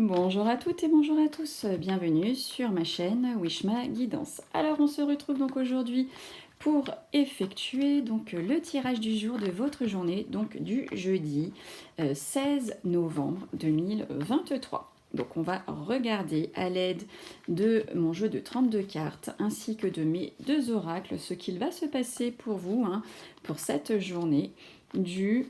Bonjour à toutes et bonjour à tous, bienvenue sur ma chaîne Wishma Guidance. Alors on se retrouve donc aujourd'hui pour effectuer donc le tirage du jour de votre journée, donc du jeudi 16 novembre 2023. Donc on va regarder à l'aide de mon jeu de 32 cartes ainsi que de mes deux oracles ce qu'il va se passer pour vous pour cette journée du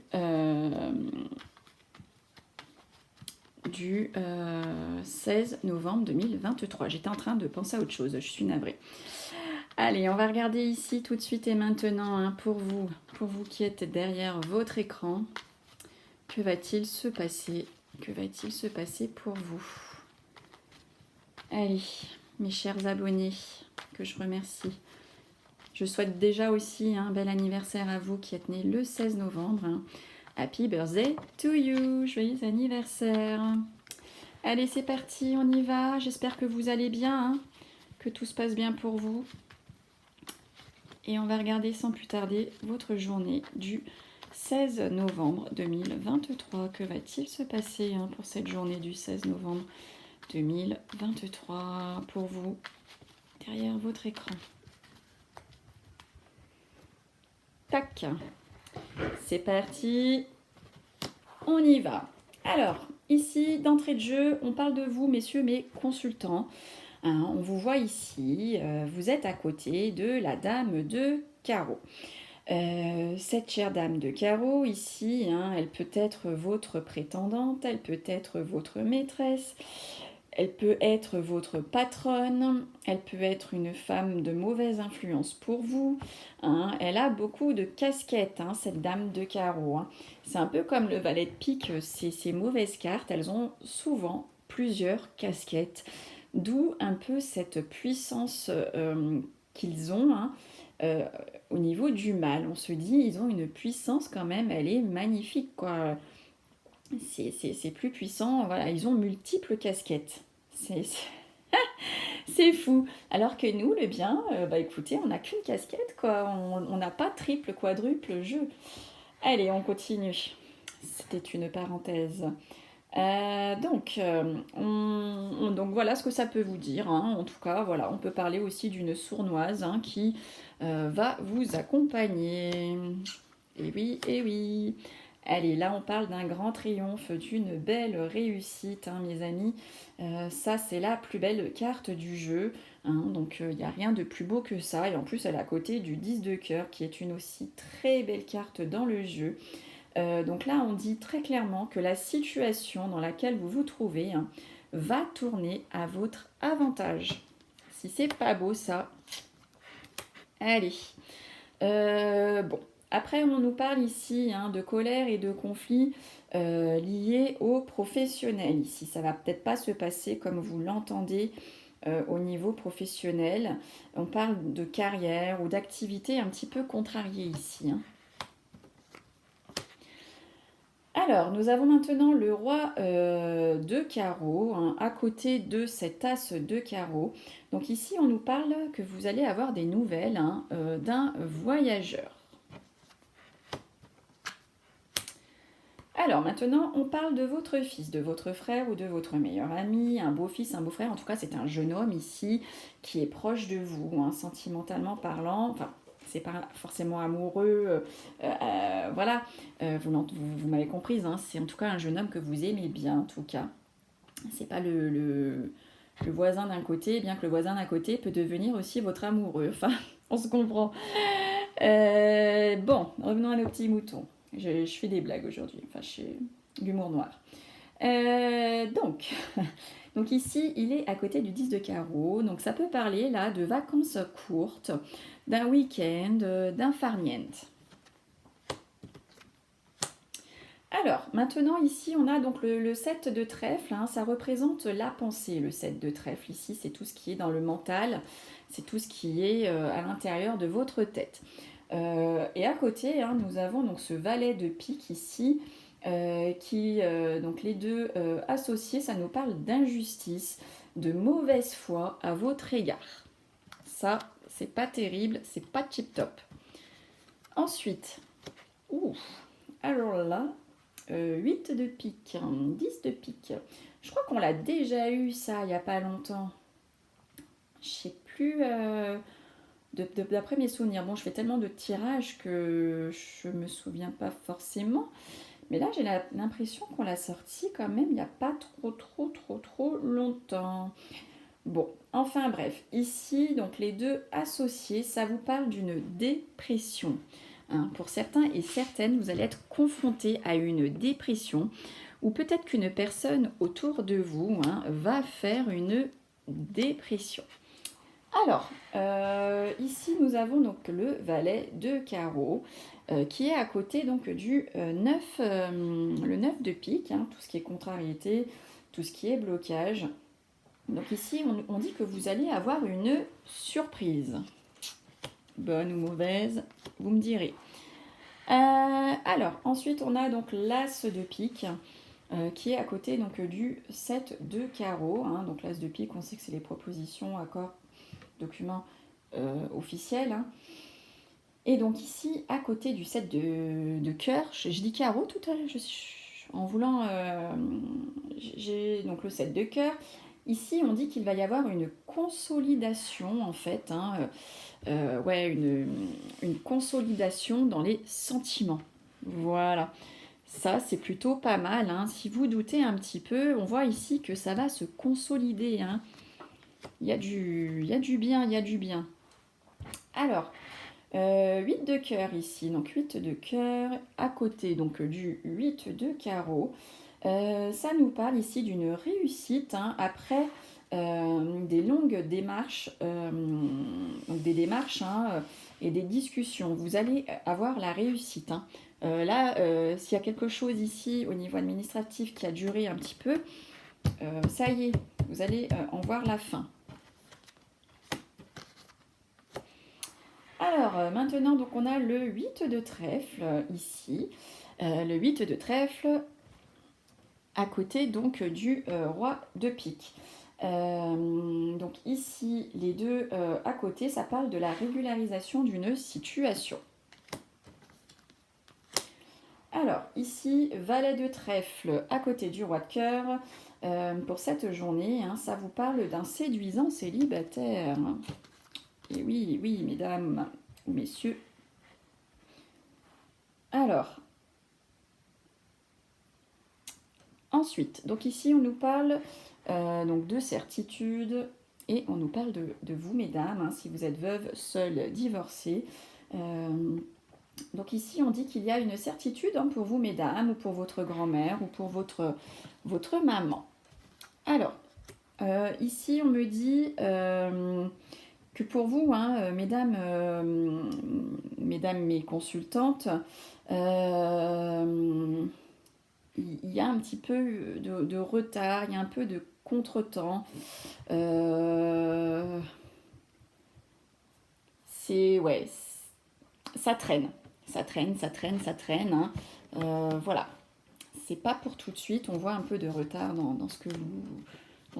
16 novembre 2023. J'étais en train de penser à autre chose, je suis navrée. Allez, on va regarder ici tout de suite et maintenant pour vous qui êtes derrière votre écran. Que va-t-il se passer? Que va-t-il se passer pour vous? Allez, mes chers abonnés, que je remercie. Je souhaite déjà aussi un bel anniversaire à vous qui êtes nés le 16 novembre. Happy birthday to you, joyeux anniversaire. Allez, c'est parti, on y va. J'espère que vous allez bien, que tout se passe bien pour vous. Et on va regarder sans plus tarder votre journée du 16 novembre 2023. Que va-t-il se passer pour cette journée du 16 novembre 2023 pour vous, derrière votre écran? Tac, c'est parti, on y va. Alors, ici, d'entrée de jeu, on parle de vous, messieurs mes consultants. On vous voit ici, vous êtes à côté de la dame de carreau. Cette chère dame de carreau, ici, elle peut être votre prétendante, elle peut être votre maîtresse, elle peut être votre patronne, elle peut être une femme de mauvaise influence pour vous. Elle a beaucoup de casquettes, cette dame de carreau. C'est un peu comme le valet de pique, ces mauvaises cartes, elles ont souvent plusieurs casquettes. D'où un peu cette puissance qu'ils ont au niveau du mal. On se dit, ils ont une puissance quand même, elle est magnifique, quoi. C'est plus puissant, voilà, ils ont multiples casquettes. C'est fou. Alors que nous, le bien, écoutez, on n'a qu'une casquette, quoi. On n'a pas triple, quadruple jeu. Allez, on continue. C'était une parenthèse. Donc voilà ce que ça peut vous dire. En tout cas, voilà, on peut parler aussi d'une sournoise qui va vous accompagner. Et oui, et oui. Allez, là on parle d'un grand triomphe, d'une belle réussite, mes amis. Ça, c'est la plus belle carte du jeu. Donc il n'y a rien de plus beau que ça. Et en plus, elle est à côté du 10 de cœur, qui est une aussi très belle carte dans le jeu. Donc là, on dit très clairement que la situation dans laquelle vous vous trouvez va tourner à votre avantage. Si c'est pas beau ça, allez. Bon, après on nous parle ici de colère et de conflits liés aux professionnels. Ici, ça va peut-être pas se passer comme vous l'entendez au niveau professionnel. On parle de carrière ou d'activité un petit peu contrariée ici. Alors, nous avons maintenant le roi de carreau à côté de cet as de carreau. Donc ici, on nous parle que vous allez avoir des nouvelles d'un voyageur. Alors maintenant, on parle de votre fils, de votre frère ou de votre meilleur ami, un beau-fils, un beau-frère. En tout cas, c'est un jeune homme ici qui est proche de vous, sentimentalement parlant. Enfin, c'est pas forcément amoureux, voilà, vous m'avez comprise, c'est en tout cas un jeune homme que vous aimez bien, en tout cas. C'est pas le voisin d'un côté, bien que le voisin d'un côté peut devenir aussi votre amoureux. Enfin, on se comprend. Bon, revenons à nos petits moutons. Je fais des blagues aujourd'hui, enfin, je fais l'humour noir. Donc, donc ici, il est à côté du 10 de carreau, donc ça peut parler là de vacances courtes, d'un week-end, d'un farniente. Alors, maintenant ici, on a donc le 7 de trèfle, ça représente la pensée, le 7 de trèfle. Ici, c'est tout ce qui est dans le mental, c'est tout ce qui est à l'intérieur de votre tête. Et à côté, nous avons donc ce valet de pique ici, donc les deux associés, ça nous parle d'injustice, de mauvaise foi à votre égard. Ça, c'est pas terrible, c'est pas tip top. Ensuite, alors là, 8 de pique, 10 de pique. Je crois qu'on l'a déjà eu ça il n'y a pas longtemps. Je sais plus, d'après mes souvenirs. Bon, je fais tellement de tirages que je me souviens pas forcément. Mais là, j'ai l'impression qu'on l'a sorti quand même il n'y a pas trop longtemps. Bon, enfin bref, ici, donc les deux associés, ça vous parle d'une dépression. Hein, pour certains et certaines, vous allez être confrontés à une dépression ou peut-être qu'une personne autour de vous va faire une dépression. Alors, ici nous avons donc le valet de carreau qui est à côté donc du 9, le 9 de pique, tout ce qui est contrariété, tout ce qui est blocage. Donc ici on dit que vous allez avoir une surprise. Bonne ou mauvaise, vous me direz. Alors, ensuite on a donc l'as de pique qui est à côté donc du 7 de carreau. Donc l'as de pique, on sait que c'est les propositions, accords, documents officiels. Et donc ici, à côté du 7 de cœur, je dis carreau tout à l'heure, en voulant, j'ai donc le 7 de cœur. Ici, on dit qu'il va y avoir une consolidation, en fait, une consolidation dans les sentiments. Voilà. Ça, c'est plutôt pas mal. Si vous doutez un petit peu, on voit ici que ça va se consolider. Il y a du bien, il y a du bien. Alors, 8 de cœur ici. Donc, 8 de cœur à côté donc du 8 de carreau. Ça nous parle ici d'une réussite après des longues démarches, donc des démarches et des discussions. Vous allez avoir la réussite. Là, s'il y a quelque chose ici au niveau administratif qui a duré un petit peu, ça y est, vous allez en voir la fin. Alors, maintenant, donc on a le 8 de trèfle ici. Le 8 de trèfle à côté donc du roi de pique. Donc ici, les deux à côté, ça parle de la régularisation d'une situation. Alors, ici, valet de trèfle à côté du roi de cœur. Pour cette journée, ça vous parle d'un séduisant célibataire. Et oui, oui, mesdames ou messieurs. Alors, ensuite, donc ici, on nous parle donc de certitude et on nous parle de vous, mesdames, si vous êtes veuve, seule, divorcée. Donc ici, on dit qu'il y a une certitude pour vous, mesdames, ou pour votre grand-mère, ou pour votre maman. Alors, ici, on me dit que pour vous, mesdames mes consultantes, il y a un petit peu de retard, il y a un peu de contretemps. Ouais, ça traîne. Ça traîne. Voilà. C'est pas pour tout de suite. On voit un peu de retard dans ce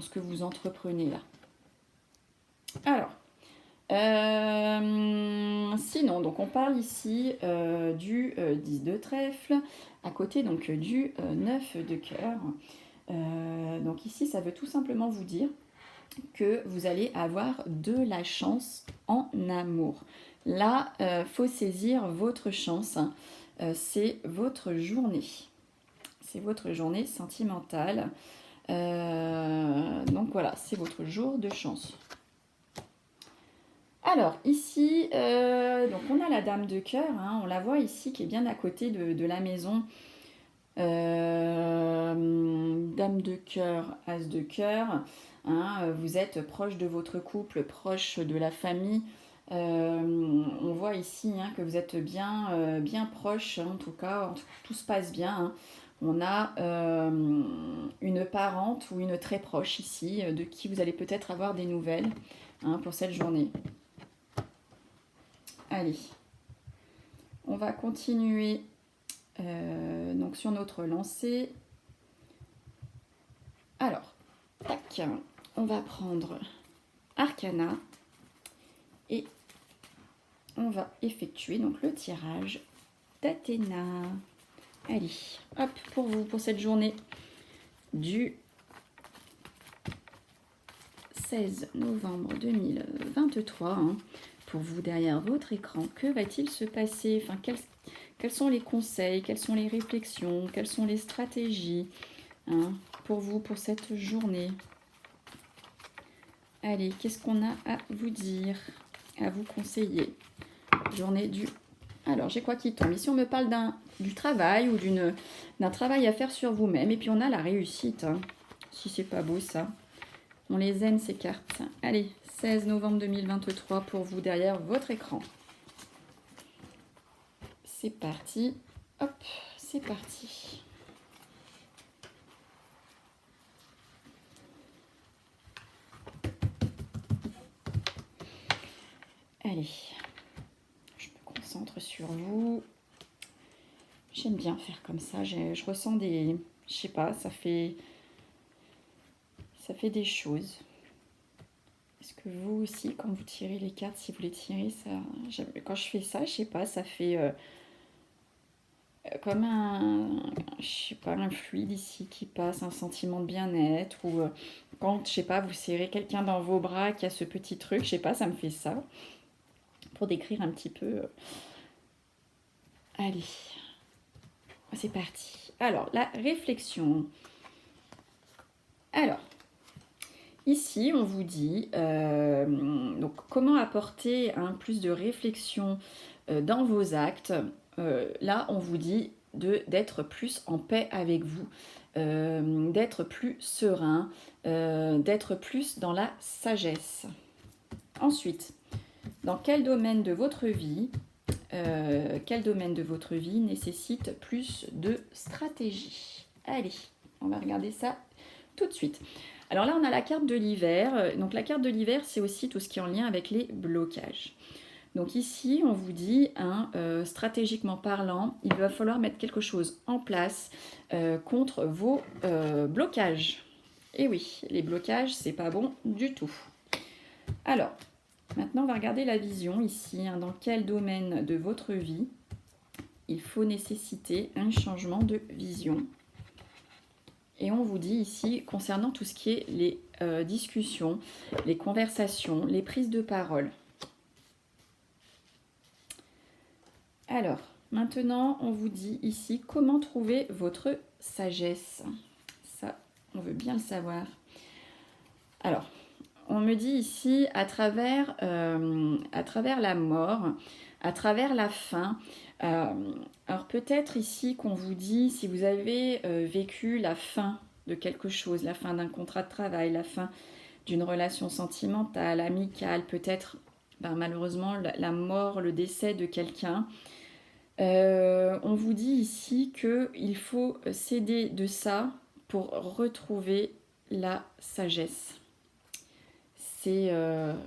que vous entreprenez là. Alors, sinon, donc on parle ici du 10 de trèfle, à côté donc du 9 de cœur. Donc ici, ça veut tout simplement vous dire que vous allez avoir de la chance en amour. Là, faut saisir votre chance. C'est votre journée. C'est votre journée sentimentale. Donc voilà, c'est votre jour de chance. Alors ici, donc on a la dame de cœur, on la voit ici qui est bien à côté de la maison. Dame de cœur, as de cœur. Vous êtes proche de votre couple, proche de la famille. On voit ici que vous êtes bien proche, en tout cas, tout se passe bien. On a une parente ou une très proche ici, de qui vous allez peut-être avoir des nouvelles pour cette journée. Allez, on va continuer donc sur notre lancée. Alors, tac, on va prendre Arcana et on va effectuer donc le tirage d'Athéna. Allez, hop, pour vous, pour cette journée du 16 novembre 2023, hein, pour vous derrière votre écran, que va-t-il se passer? Enfin, quels sont les conseils, quelles sont les réflexions, quelles sont les stratégies, hein, pour vous, pour cette journée? Allez, qu'est-ce qu'on a à vous dire, à vous conseiller? Journée du... Alors, j'ai quoi qui tombe? Ici, on me parle du travail ou d'un travail à faire sur vous-même. Et puis, on a la réussite. Hein. Si c'est pas beau, ça. On les aime, ces cartes. Allez, 16 novembre 2023 pour vous derrière votre écran. C'est parti. Hop, c'est parti. Allez, je me concentre sur vous. J'aime bien faire comme ça. Je ressens des... Je sais pas, ça fait des choses. Est-ce que vous aussi, quand vous tirez les cartes, si vous les tirez, ça... Quand je fais ça, je sais pas, ça fait comme je sais pas, un fluide ici qui passe, un sentiment de bien-être, ou quand, je sais pas, vous serrez quelqu'un dans vos bras qui a ce petit truc, je sais pas, ça me fait ça. Pour décrire un petit peu. Allez, c'est parti. Alors, la réflexion. Alors, ici, on vous dit donc, comment apporter plus de réflexion dans vos actes. Là, on vous dit d'être plus en paix avec vous, d'être plus serein, d'être plus dans la sagesse. Ensuite, dans quel domaine de votre vie nécessite plus de stratégie? Allez, on va regarder ça tout de suite. Alors là, on a la carte de l'hiver. Donc la carte de l'hiver, c'est aussi tout ce qui est en lien avec les blocages. Donc ici, on vous dit, stratégiquement parlant, il va falloir mettre quelque chose en place contre vos blocages. Et oui, les blocages, c'est pas bon du tout. Alors, maintenant, on va regarder la vision ici. Dans quel domaine de votre vie il faut nécessiter un changement de vision? Et on vous dit ici, concernant tout ce qui est les discussions, les conversations, les prises de parole. Alors, maintenant, on vous dit ici, comment trouver votre sagesse? Ça, on veut bien le savoir. Alors, on me dit ici, à travers la mort, à travers la fin. Alors peut-être ici qu'on vous dit, si vous avez vécu la fin de quelque chose, la fin d'un contrat de travail, la fin d'une relation sentimentale, amicale, peut-être malheureusement la mort, le décès de quelqu'un, on vous dit ici qu'il faut s'aider de ça pour retrouver la sagesse. C'est un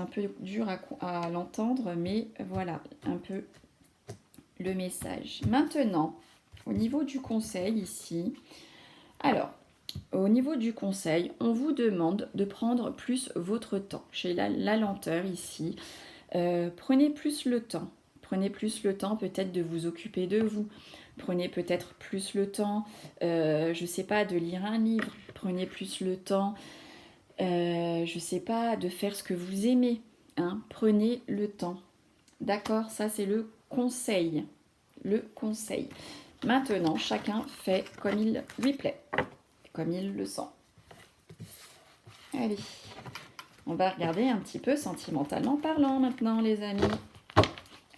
peu dur à l'entendre, mais voilà un peu le message. Maintenant, au niveau du conseil ici, alors, au niveau du conseil, on vous demande de prendre plus votre temps. J'ai la lenteur ici. Prenez plus le temps. Prenez plus le temps peut-être de vous occuper de vous. Prenez peut-être plus le temps, je ne sais pas, de lire un livre. Prenez plus le temps, je ne sais pas, de faire ce que vous aimez. Hein. Prenez le temps. D'accord, ça c'est le conseil. Le conseil. Maintenant, chacun fait comme il lui plaît, comme il le sent. Allez, on va regarder un petit peu sentimentalement parlant maintenant, les amis.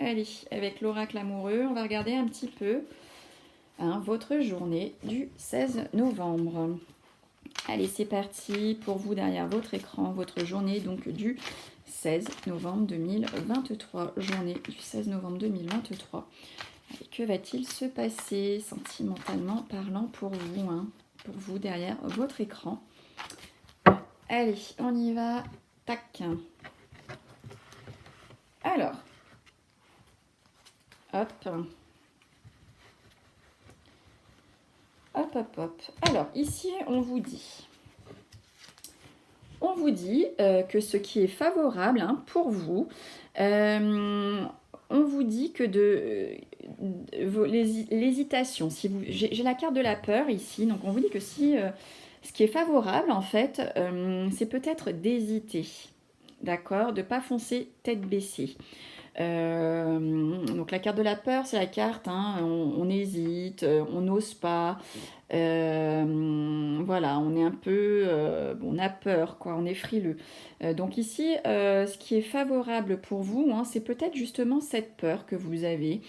Allez, avec l'oracle amoureux, on va regarder un petit peu votre journée du 16 novembre. Allez, c'est parti pour vous derrière votre écran, votre journée donc du 16 novembre 2023. Journée du 16 novembre 2023. Allez, que va-t-il se passer sentimentalement parlant pour vous derrière votre écran? Allez, on y va. Tac. Alors, hop. Hop, hop, hop. Alors, ici, on vous dit que ce qui est favorable pour vous, on vous dit que l'hésitation, j'ai la carte de la peur ici, donc on vous dit que si Ce qui est favorable, en fait, c'est peut-être d'hésiter, d'accord? De ne pas foncer tête baissée. Donc la carte de la peur, c'est la carte, hein, on hésite, on n'ose pas, voilà, on est un peu, on a peur, quoi, on est frileux. Donc ici, ce qui est favorable pour vous, hein, c'est peut-être justement cette peur que vous avez,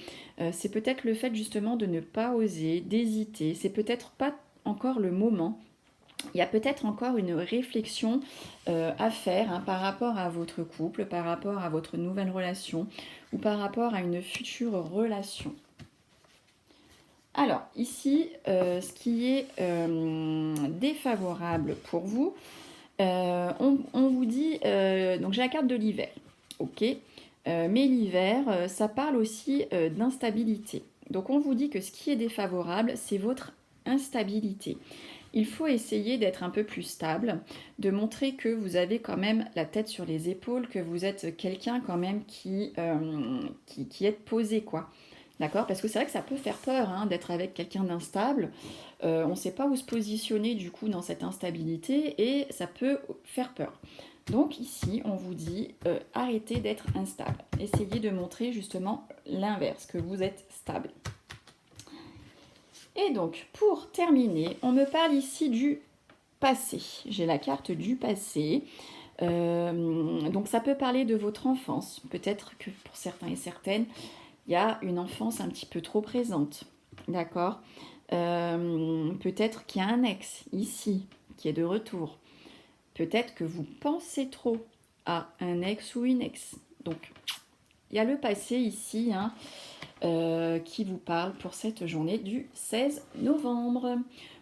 c'est peut-être le fait justement de ne pas oser, d'hésiter, c'est peut-être pas encore le moment. Il y a peut-être encore une réflexion à faire, hein, par rapport à votre couple, par rapport à votre nouvelle relation ou par rapport à une future relation. Alors, ici, ce qui est défavorable pour vous, on vous dit, donc j'ai la carte de l'hiver, ok, mais l'hiver, ça parle aussi d'instabilité. Donc on vous dit que ce qui est défavorable, c'est votre instabilité. Il faut essayer d'être un peu plus stable, de montrer que vous avez quand même la tête sur les épaules, que vous êtes quelqu'un quand même qui est posé, quoi. D'accord? Parce que c'est vrai que ça peut faire peur, hein, d'être avec quelqu'un d'instable. On ne sait pas où se positionner du coup dans cette instabilité et ça peut faire peur. Donc ici, on vous dit arrêtez d'être instable. Essayez de montrer justement l'inverse, que vous êtes stable. Et donc, pour terminer, on me parle ici du passé. J'ai la carte du passé. Donc, ça peut parler de votre enfance. Peut-être que pour certains et certaines, il y a une enfance un petit peu trop présente. D'accord? Peut-être qu'il y a un ex ici qui est de retour. Peut-être que vous pensez trop à un ex ou une ex. Donc, il y a le passé ici, hein, qui vous parle pour cette journée du 16 novembre.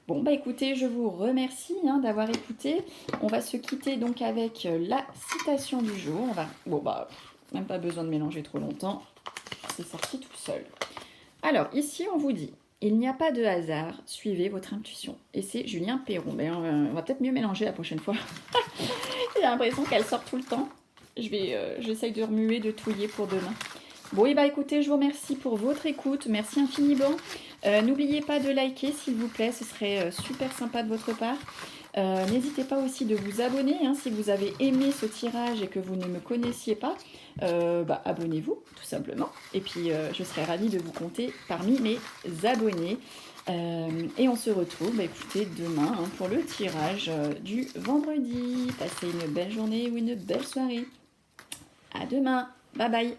Bon, bah écoutez, je vous remercie, hein, d'avoir écouté. On va se quitter donc avec la citation du jour. On va... Bon, bah, même pas besoin de mélanger trop longtemps. C'est sorti tout seul. Alors, ici, on vous dit, il n'y a pas de hasard, suivez votre intuition. Et c'est Julien Perron. Mais on va peut-être mieux mélanger la prochaine fois. J'ai l'impression qu'elle sort tout le temps. J'essaye de remuer, de touiller pour demain. Bon, et bah écoutez, je vous remercie pour votre écoute. Merci infiniment. N'oubliez pas de liker, s'il vous plaît. Ce serait super sympa de votre part. N'hésitez pas aussi de vous abonner, hein, si vous avez aimé ce tirage et que vous ne me connaissiez pas. Abonnez-vous, tout simplement. Et puis, je serai ravie de vous compter parmi mes abonnés. Et on se retrouve, écoutez, demain, hein, pour le tirage du vendredi. Passez une belle journée ou une belle soirée. À demain. Bye bye.